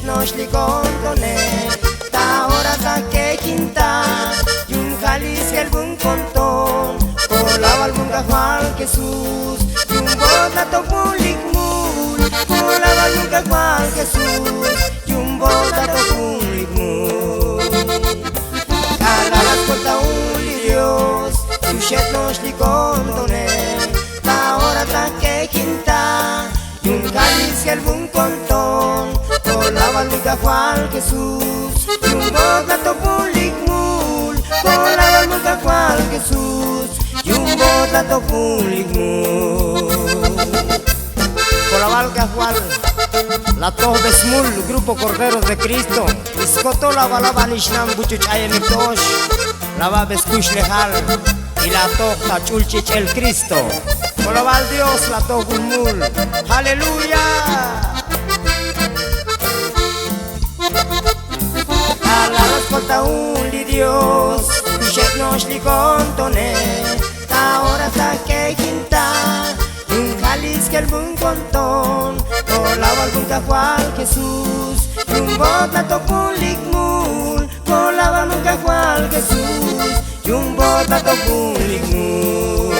Noșli contone, ta ora ta che quinta, y un cáliz que el buen conton, colaba el bunga Juan Jesús, y un bota to public mul, colaba el bunga Juan Jesús, y un bota to public mul. Cala las corta un Dios, suchet noșli contone, ta ora ta che quinta, y un cáliz que el buen conton, colaba nunca Juan Jesús, y un botato public mul, colaba nunca Juan Jesús, y un botato public mul. Colaba nunca Juan, la toh smul, grupo Corderos de Cristo, escoto la balaba nishnam buchuchay mitosh, la va beskush lejal, y la toh tachulchich el Cristo. Colaba al Dios la toh gulmul, aleluya. Ascolta un li Dios, Duchet noșli contone, ta ora ta che quinta, un cáliz que el buen conton, colaba el bunga Juan Jesús, y un botato public mul, colaba nunca Juan Jesús, y un botato public mul.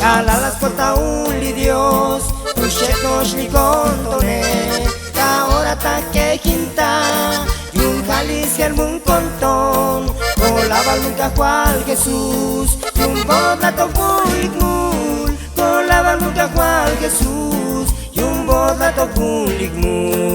Cala ascolta un li Dios, Duchet noșli contone, ta ora ta che quinta, cáliz que el buen contón, colaba nunca Juan Jesús, y un botato public mul, colaba nunca Juan Jesús, y un botato public mul.